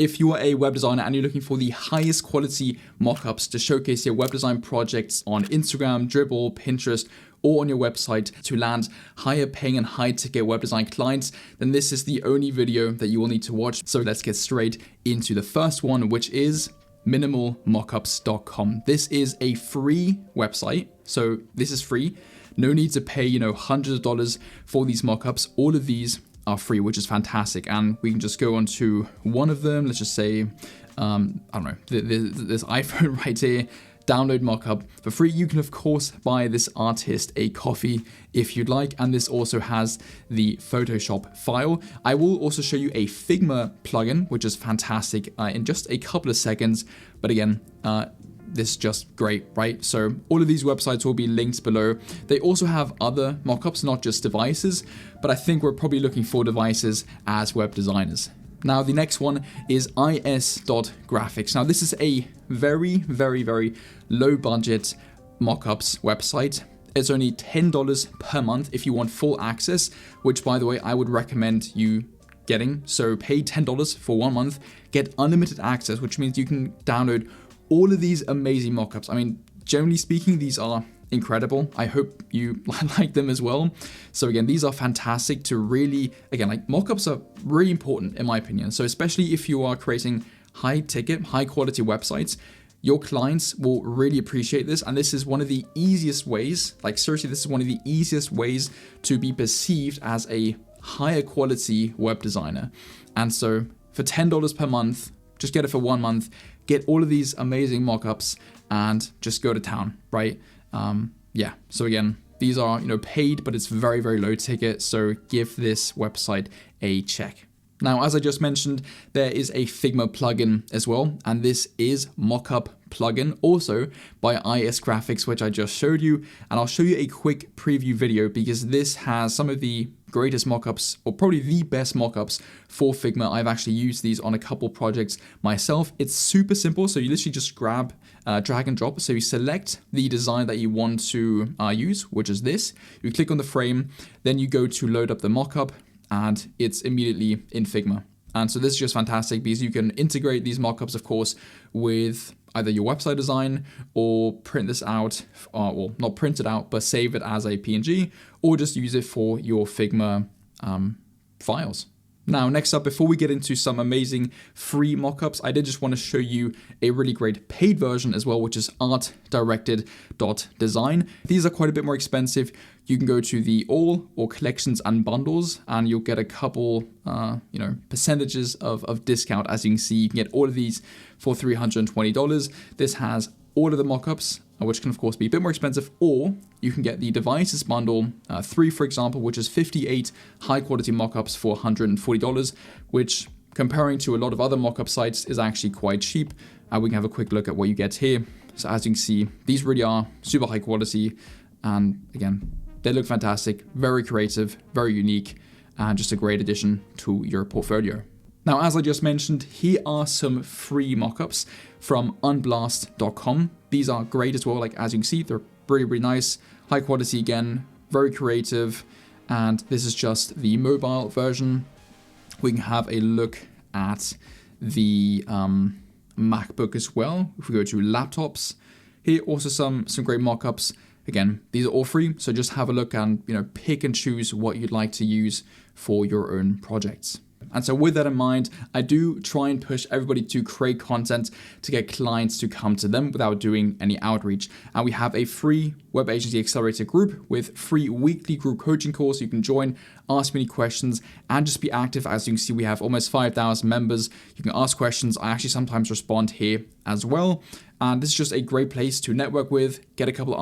If you are a web designer and you're looking for the highest quality mockups to showcase your web design projects on Instagram, Dribble, Pinterest, or on your website to land higher paying and high ticket web design clients, then this is the only video that you will need to watch. So let's get straight into the first one, which is minimalmockups.com. This is a free website. So this is free. No need to pay, hundreds of dollars for these mockups. All of these are free, which is fantastic. And we can just go on to one of them. Let's just say, I don't know, this iPhone right here. Download mockup for free. You can of course buy this artist a coffee if you'd like, and this also has the Photoshop file. I will also show you a Figma plugin, which is fantastic in just a couple of seconds. But again, this is just great, right? So all of these websites will be linked below. They also have other mockups, not just devices, but I think we're probably looking for devices as web designers. Now, the next one is is.graphics. Now, this is a very, very, very low budget mockups website. It's only $10 per month if you want full access, which, by the way, I would recommend you getting. So pay $10 for 1 month, get unlimited access, which means you can download all of these amazing mockups. I mean, generally speaking, these are incredible. I hope you like them as well. So again, these are fantastic to really, again, like mockups are really important in my opinion. So especially if you are creating high ticket, high quality websites, your clients will really appreciate this. And this is one of the easiest ways, like seriously, this is one of the easiest ways to be perceived as a higher quality web designer. And so for $10 per month, just get it for 1 month, get all of these amazing mockups and just go to town, right? So again, these are, paid, but it's very, very low ticket. So give this website a check. Now, as I just mentioned, there is a Figma plugin as well. And this is Mockup plugin also by IS Graphics, which I just showed you. And I'll show you a quick preview video because this has some of the greatest mockups, or probably the best mockups for Figma. I've actually used these on a couple projects myself. It's super simple. So you literally just grab, drag and drop. So you select the design that you want to use, which is this. You click on the frame, then you go to load up the mockup, and it's immediately in Figma. And so this is just fantastic because you can integrate these mockups, of course, with either your website design or print this out, well, not print it out, but save it as a PNG, or just use it for your Figma files. Now, next up, before we get into some amazing free mockups, I did just want to show you a really great paid version as well, which is artdirected.design. These are quite a bit more expensive. You can go to the all or collections and bundles, and you'll get a couple, percentages of discount. As you can see, you can get all of these for $320. This has all of the mockups, which can of course be a bit more expensive, or you can get the devices bundle 3, for example, which is 58 high quality mockups for $140, which comparing to a lot of other mockup sites is actually quite cheap. We can have a quick look at what you get here. So as you can see, these really are super high quality, and again, they look fantastic, very creative, very unique, and just a great addition to your portfolio. Now, as I just mentioned, here are some free mockups from unblast.com. These are great as well. Like, as you can see, they're really, really nice, high quality again, very creative. And this is just the mobile version. We can have a look at the MacBook as well. If we go to laptops, here also some great mockups. Again, these are all free, so just have a look and pick and choose what you'd like to use for your own projects. And so with that in mind, I do try and push everybody to create content to get clients to come to them without doing any outreach. And we have a free Web Agency Accelerator group with free weekly group coaching calls. You can join, ask me any questions, and just be active. As you can see, we have almost 5,000 members. You can ask questions. I actually sometimes respond here as well. And this is just a great place to network with, get a couple of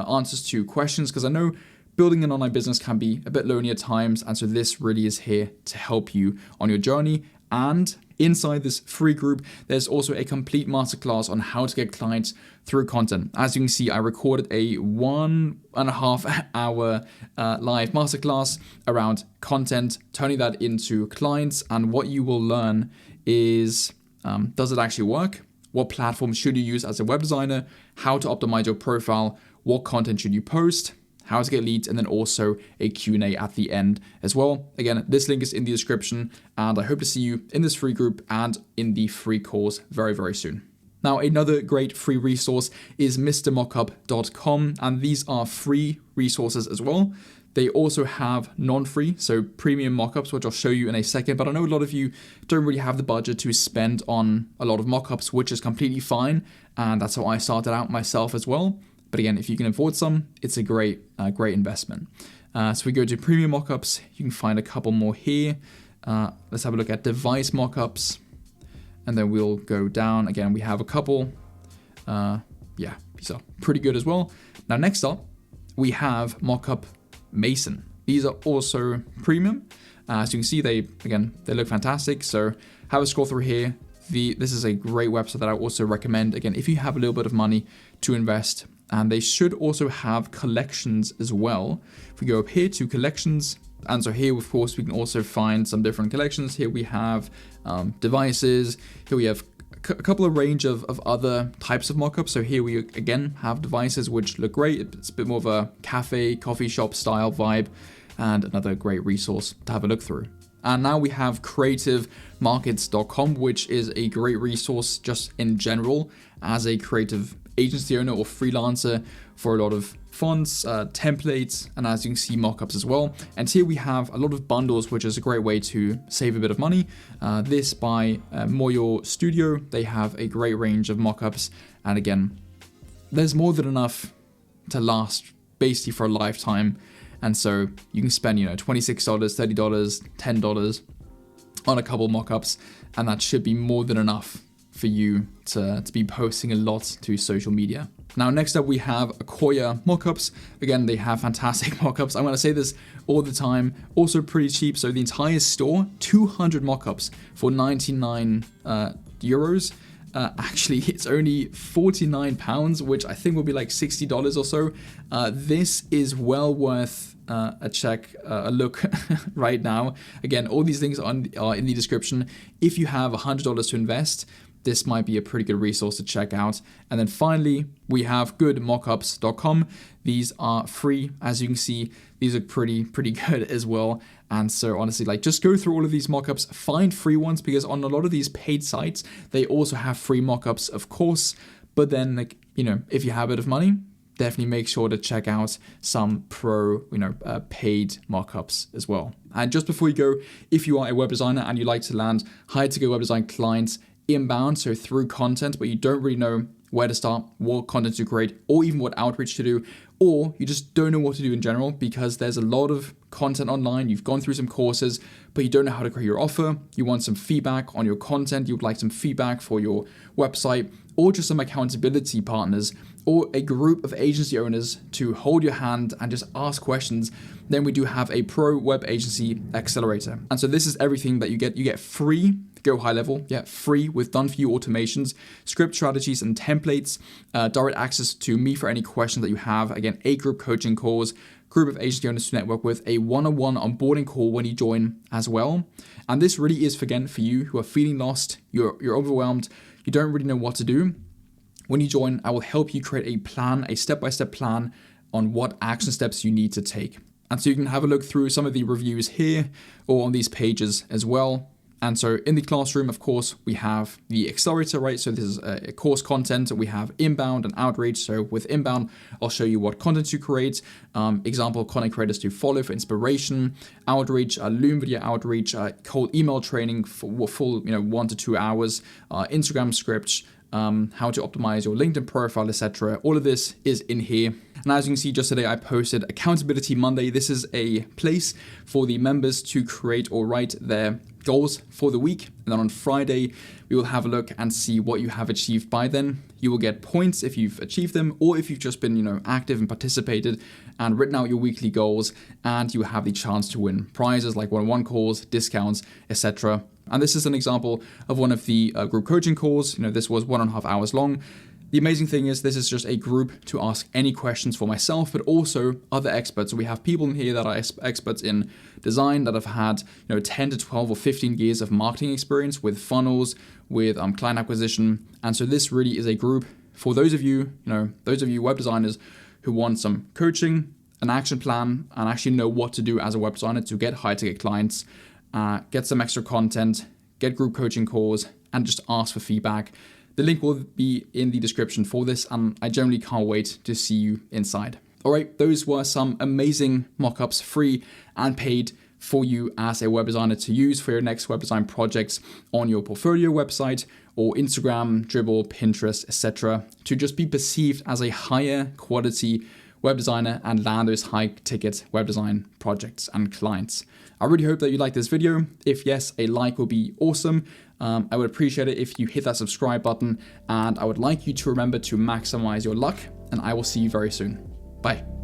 answers to questions, because I know building an online business can be a bit lonely at times, and so this really is here to help you on your journey. And inside this free group, there's also a complete masterclass on how to get clients through content. As you can see, I recorded a 1.5 hour live masterclass around content, turning that into clients. And what you will learn is, does it actually work? What platform should you use as a web designer? How to optimize your profile? What content should you post? how to get leads, and then also a Q&A at the end as well. Again, this link is in the description, and I hope to see you in this free group and in the free course very, very soon. Now, another great free resource is mrmockup.com, and these are free resources as well. They also have non-free, so premium mockups, which I'll show you in a second, but I know a lot of you don't really have the budget to spend on a lot of mockups, which is completely fine, and that's how I started out myself as well. But again, if you can afford some, it's a great investment. So we go to premium mockups. You can find a couple more here. Let's have a look at device mockups, and then we'll go down. Again, we have a couple. Yeah, these are pretty good as well. Now, next up, we have Mockup Mason. These are also premium. As you can see, they look fantastic. So have a scroll through here. This is a great website that I also recommend. Again, if you have a little bit of money to invest. And they should also have collections as well. If we go up here to collections, and so here, of course, we can also find some different collections. Here we have devices. Here we have a couple of range of other types of mockups. So here we again have devices which look great. It's a bit more of a cafe, coffee shop style vibe, and another great resource to have a look through. And now we have creativemarkets.com, which is a great resource just in general as a creative agency owner or freelancer for a lot of fonts, templates, and as you can see, mockups as well. And here we have a lot of bundles, which is a great way to save a bit of money. This by Moyo Studio, they have a great range of mockups. And again, there's more than enough to last basically for a lifetime. And so you can spend, $26, $30, $10 on a couple mockups, and that should be more than enough for you to be posting a lot to social media. Now, next up, we have Akoya Mockups. Again, they have fantastic mockups. I'm going to say this all the time. Also pretty cheap. So the entire store, 200 mockups for 99 euros. Actually, it's only 49 pounds, which I think will be like $60 or so. This is well worth a look right now. Again, all these things are in the description. If you have $100 to invest, this might be a pretty good resource to check out. And then finally, we have goodmockups.com. These are free. As you can see, these are pretty good as well. And so honestly, just go through all of these mockups, find free ones, because on a lot of these paid sites, they also have free mockups, of course. But then, if you have a bit of money, definitely make sure to check out some paid mockups as well. And just before you go, if you are a web designer and you like to land high-to-go web design clients inbound, so through content, but you don't really know where to start, what content to create, or even what outreach to do, or you just don't know what to do in general because there's a lot of content online, you've gone through some courses, but you don't know how to create your offer, you want some feedback on your content, you would like some feedback for your website, or just some accountability partners, or a group of agency owners to hold your hand and just ask questions, then we do have a Pro Web Agency Accelerator. And so this is everything that you get. You get free, go high level, free with done for you automations, script strategies and templates, direct access to me for any questions that you have. Again, 8 group coaching calls, group of agency owners to network with, a one-on-one onboarding call when you join as well. And this really is, for you who are feeling lost, you're overwhelmed, you don't really know what to do. When you join, I will help you create a plan, a step-by-step plan on what action steps you need to take. And so you can have a look through some of the reviews here or on these pages as well. And so in the classroom, of course, we have the accelerator, right? So this is a course content. We have inbound and outreach. So with inbound, I'll show you what content to create. Example, content creators to follow for inspiration. Outreach, Loom video outreach, cold email training for full 1 to 2 hours. Instagram scripts, how to optimize your LinkedIn profile, etc. All of this is in here. And as you can see, just today I posted Accountability Monday. This is a place for the members to create or write their goals for the week. And then on Friday, we will have a look and see what you have achieved by then. You will get points if you've achieved them, or if you've just been, active and participated and written out your weekly goals, and you have the chance to win prizes like one-on-one calls, discounts, etc. And this is an example of one of the group coaching calls. This was 1.5 hours long. The amazing thing is this is just a group to ask any questions for myself, but also other experts. So we have people in here that are experts in design that have had 10 to 12 or 15 years of marketing experience with funnels, with client acquisition. And so this really is a group for those of you web designers who want some coaching an action plan and actually know what to do as a web designer to get high ticket clients, get some extra content, get group coaching calls, and just ask for feedback. The link will be in the description for this, and I generally can't wait to see you inside. All right, those were some amazing mockups, free and paid, for you as a web designer to use for your next web design projects on your portfolio website or Instagram, Dribble, Pinterest, etc., to just be perceived as a higher quality web designer and land those high ticket web design projects and clients. I really hope that you like this video. If yes, a like would be awesome. I would appreciate it if you hit that subscribe button, and I would like you to remember to maximize your luck, and I will see you very soon. Bye.